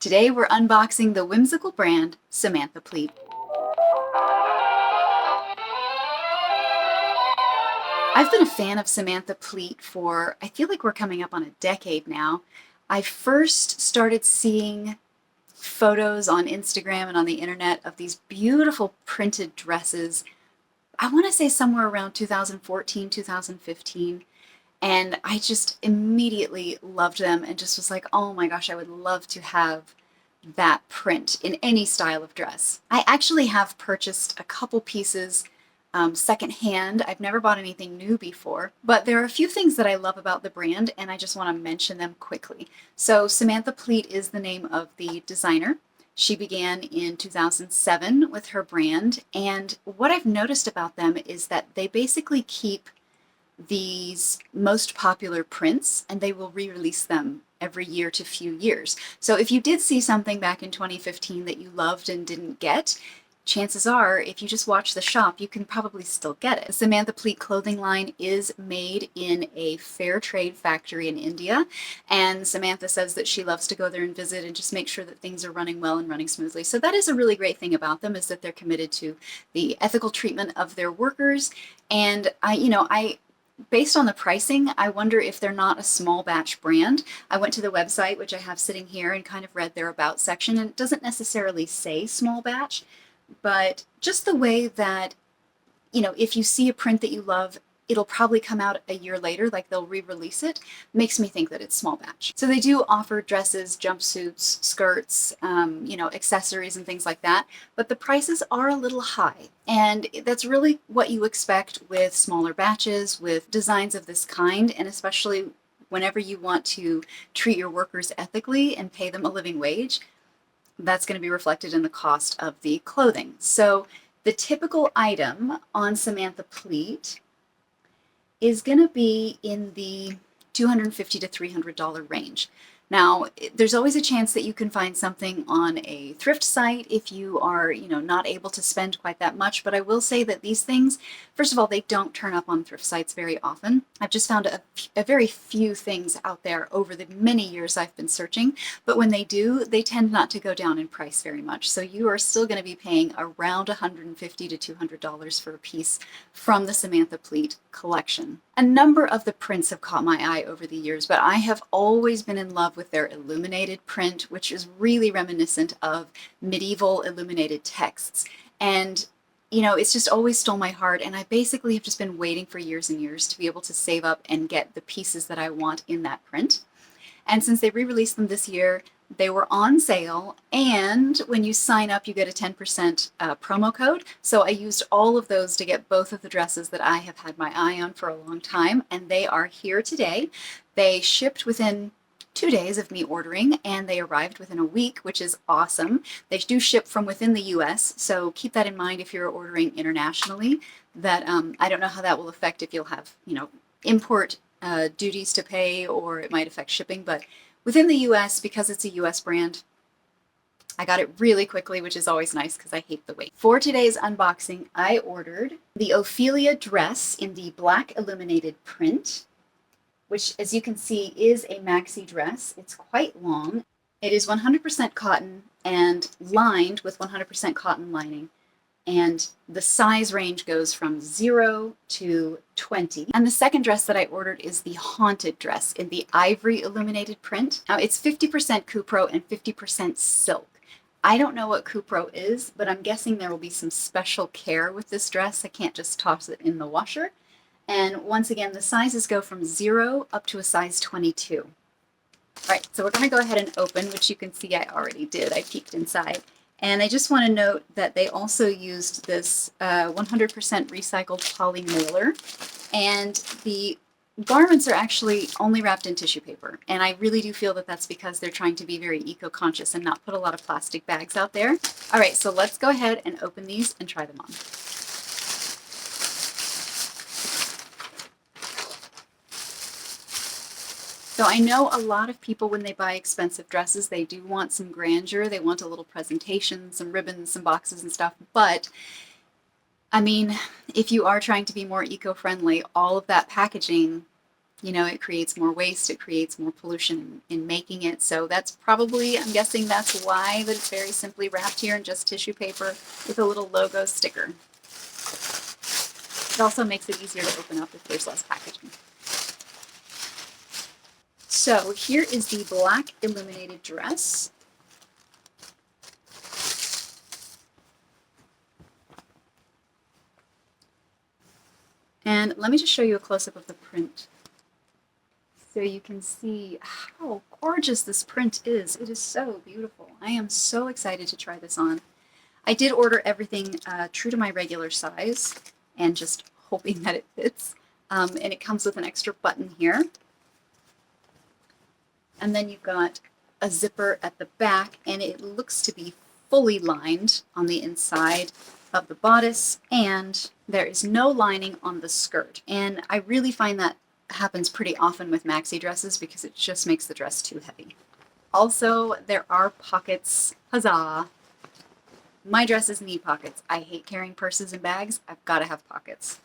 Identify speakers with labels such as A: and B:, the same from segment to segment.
A: Today we're unboxing the whimsical brand Samantha Pleet. I've been a fan of Samantha Pleet for, I feel like we're coming up on a decade now. I first started seeing photos on Instagram and on the internet of these beautiful printed dresses. I want to say somewhere around 2014, 2015. And I just immediately loved them and just was like, oh my gosh, I would love to have that print in any style of dress. I actually have purchased a couple pieces secondhand. I've never bought anything new before, but there are a few things that I love about the brand and I just want to mention them quickly. So Samantha Pleet is the name of the designer. She began in 2007 with her brand, and what I've noticed about them is that they basically keep these most popular prints and they will re-release them every year to few years. So if you did see something back in 2015 that you loved and didn't get, chances are, if you just watch the shop, you can probably still get it. The Samantha Pleet clothing line is made in a fair trade factory in India, and Samantha says that she loves to go there and visit and just make sure that things are running well and running smoothly. So that is a really great thing about them, is that they're committed to the ethical treatment of their workers. And based on the pricing, I wonder if they're not a small batch brand. I went to the website, which I have sitting here, and kind of read their about section, and it doesn't necessarily say small batch, but just the way that, if you see a print that you love, it'll probably come out a year later, like they'll re-release it, makes me think that it's small batch. So they do offer dresses, jumpsuits, skirts, accessories and things like that, but the prices are a little high. And that's really what you expect with smaller batches, with designs of this kind, and especially whenever you want to treat your workers ethically and pay them a living wage, that's going to be reflected in the cost of the clothing. So the typical item on Samantha Pleet is going to be in the $250 to $300 range. Now, there's always a chance that you can find something on a thrift site if you are, not able to spend quite that much. But I will say that these things, first of all, they don't turn up on thrift sites very often. I've just found a very few things out there over the many years I've been searching. But when they do, they tend not to go down in price very much. So you are still going to be paying around $150 to $200 for a piece from the Samantha Pleet collection. A number of the prints have caught my eye over the years, but I have always been in love with their illuminated print, which is really reminiscent of medieval illuminated texts. And it's just always stole my heart, and I basically have just been waiting for years and years to be able to save up and get the pieces that I want in that print. And since they re-released them this year, they were on sale, and when you sign up, you get a 10% promo code. So I used all of those to get both of the dresses that I have had my eye on for a long time, and they are here today. They shipped within 2 days of me ordering, and they arrived within a week, which is awesome. They do ship from within the US, so keep that in mind if you're ordering internationally. That I don't know how that will affect if you'll have, import duties to pay, or it might affect shipping, but within the US, because it's a US brand, I got it really quickly, which is always nice because I hate the wait. For today's unboxing, I ordered the Ophelia dress in the black illuminated print, which, as you can see, is a maxi dress. It's quite long. It is 100% cotton and lined with 100% cotton lining. And the size range goes from 0 to 20. And the second dress that I ordered is the Haunted dress in the ivory illuminated print. Now, it's 50% cupro and 50% silk. I don't know what cupro is, but I'm guessing there will be some special care with this dress. I can't just toss it in the washer. And once again, the sizes go from 0 up to a size 22. All right, so we're going to go ahead and open, which you can see I already did. I peeked inside. And I just want to note that they also used this 100% recycled poly mailer, and the garments are actually only wrapped in tissue paper. And I really do feel that that's because they're trying to be very eco-conscious and not put a lot of plastic bags out there. All right, so let's go ahead and open these and try them on. So I know a lot of people, when they buy expensive dresses, they do want some grandeur. They want a little presentation, some ribbons, some boxes and stuff. But I mean, if you are trying to be more eco-friendly, all of that packaging You know, it creates more waste, it creates more pollution in making it. So that's probably, I'm guessing that's why that it's very simply wrapped here in just tissue paper with a little logo sticker. It also makes it easier to open up if there's less packaging. So here is the black illuminated dress. And let me just show you a close-up of the print so you can see how gorgeous this print is. It is so beautiful. I am so excited to try this on. I did order everything true to my regular size and just hoping that it fits. And it comes with an extra button here. And then you've got a zipper at the back, and it looks to be fully lined on the inside of the bodice, and there is no lining on the skirt. And I really find that happens pretty often with maxi dresses because it just makes the dress too heavy. Also, there are pockets. Huzzah! My dresses need pockets. I hate carrying purses and bags. I've got to have pockets.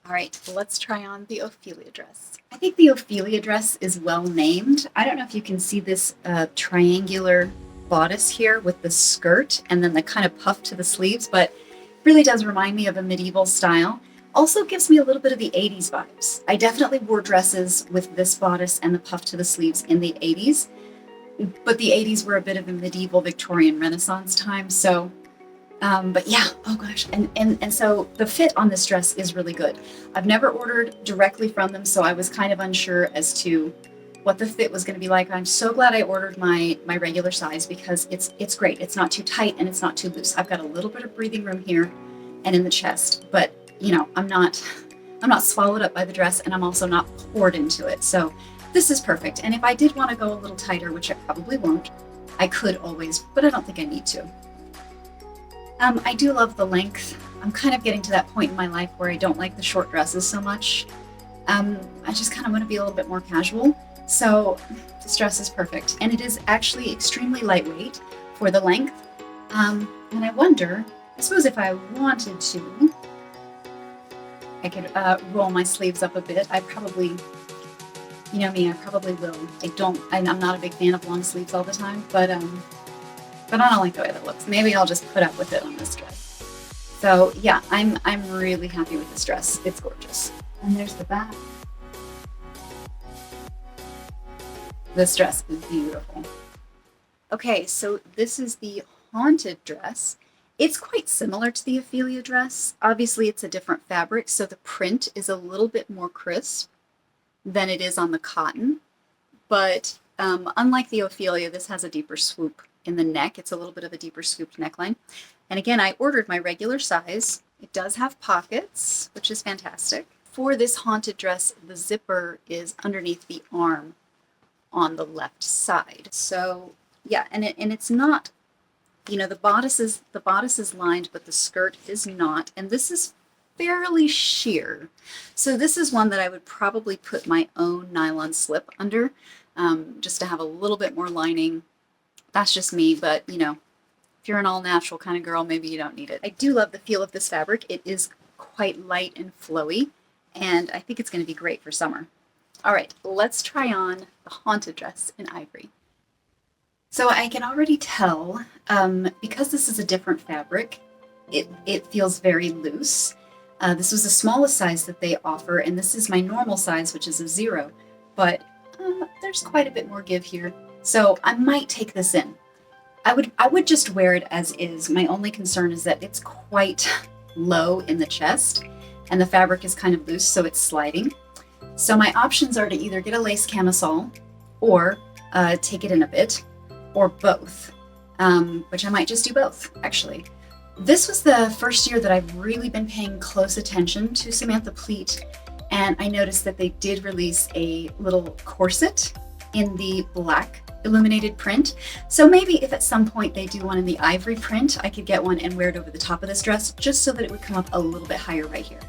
A: All right, let's try on the Ophelia dress. I think the Ophelia dress is well named. I don't know if you can see this triangular bodice here with the skirt and then the kind of puff to the sleeves, but it really does remind me of a medieval style. Also gives me a little bit of the 80s vibes. I definitely wore dresses with this bodice and the puff to the sleeves in the 80s, but the 80s were a bit of a medieval Victorian Renaissance time, so but yeah, oh gosh, and so the fit on this dress is really good. I've never ordered directly from them, so I was kind of unsure as to what the fit was going to be like. I'm so glad I ordered my regular size because it's great. It's not too tight and it's not too loose. I've got a little bit of breathing room here and in the chest, but you know, I'm not swallowed up by the dress, and I'm also not poured into it. So this is perfect. And if I did want to go a little tighter, which I probably won't, I could always, but I don't think I need to. I do love the length. I'm kind of getting to that point in my life where I don't like the short dresses so much. I just kind of want to be a little bit more casual. So this dress is perfect. And it is actually extremely lightweight for the length. And I wonder, I suppose if I wanted to, I could roll my sleeves up a bit. I probably, you know me, I probably will. I'm not a big fan of long sleeves all the time, but I don't like the way that looks. Maybe I'll just put up with it on this dress. So yeah, I'm really happy with this dress. It's gorgeous. And there's the back. This dress is beautiful. Okay, so this is the Haunted dress. It's quite similar to the Ophelia dress. Obviously, it's a different fabric, so the print is a little bit more crisp than it is on the cotton. But unlike the Ophelia, this has a deeper swoop in the neck. It's a little bit of a deeper scooped neckline. And again, I ordered my regular size. It does have pockets, which is fantastic. For this Haunted dress, the zipper is underneath the arm on the left side. So yeah, and it's not, you know, the bodice is lined, but the skirt is not. And this is fairly sheer. So this is one that I would probably put my own nylon slip under, just to have a little bit more lining. That's just me, but you know, if you're an all-natural kind of girl, maybe you don't need it. I do love the feel of this fabric. It is quite light and flowy, and I think it's going to be great for summer. All right, let's try on the Haunted dress in ivory. So I can already tell, because this is a different fabric, it feels very loose. This was the smallest size that they offer, and this is my normal size, which is a 0, but there's quite a bit more give here. So I might take this in. I would just wear it as is. My only concern is that it's quite low in the chest, and the fabric is kind of loose, so it's sliding. So my options are to either get a lace camisole or take it in a bit, or both, which I might just do both, actually. This was the first year that I've really been paying close attention to Samantha Pleet, and I noticed that they did release a little corset in the black illuminated print. So maybe if at some point they do one in the ivory print, I could get one and wear it over the top of this dress just so that it would come up a little bit higher right here.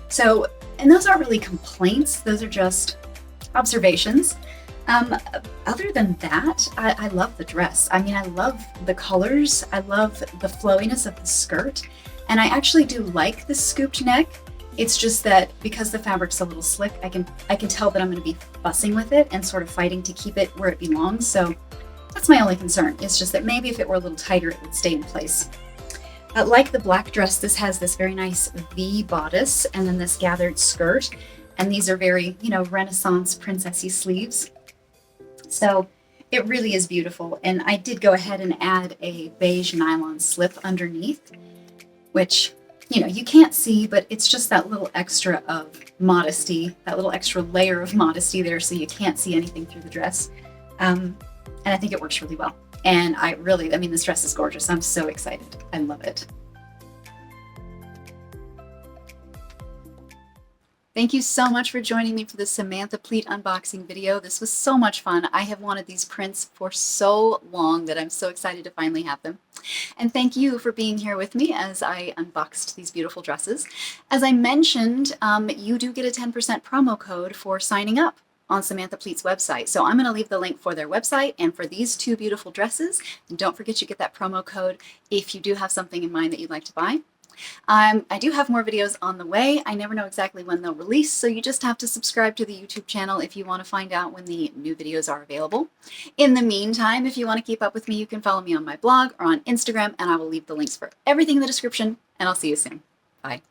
A: So, and those aren't really complaints, those are just observations. Other than that, I love the dress. I mean, I love the colors, I love the flowiness of the skirt, and I actually do like the scooped neck. It's just that because the fabric's a little slick, I can tell that I'm going to be fussing with it and sort of fighting to keep it where it belongs. So that's my only concern. It's just that maybe if it were a little tighter, it would stay in place. Like the black dress, this has this very nice V bodice and then this gathered skirt. And these are very, Renaissance princessy sleeves. So it really is beautiful. And I did go ahead and add a beige nylon slip underneath, which, you can't see, but it's just that little extra of modesty, that little extra layer of modesty there so you can't see anything through the dress. And I think it works really well. And this dress is gorgeous. I'm so excited. I love it. Thank you so much for joining me for this Samantha Pleet unboxing video. This was so much fun. I have wanted these prints for so long that I'm so excited to finally have them. And thank you for being here with me as I unboxed these beautiful dresses. As I mentioned, you do get a 10% promo code for signing up on Samantha Pleet's website. So I'm going to leave the link for their website and for these two beautiful dresses. And don't forget you get that promo code if you do have something in mind that you'd like to buy. I do have more videos on the way. I never know exactly when they'll release, so you just have to subscribe to the YouTube channel if you want to find out when the new videos are available. In the meantime, if you want to keep up with me, you can follow me on my blog or on Instagram, and I will leave the links for everything in the description, and I'll see you soon. Bye.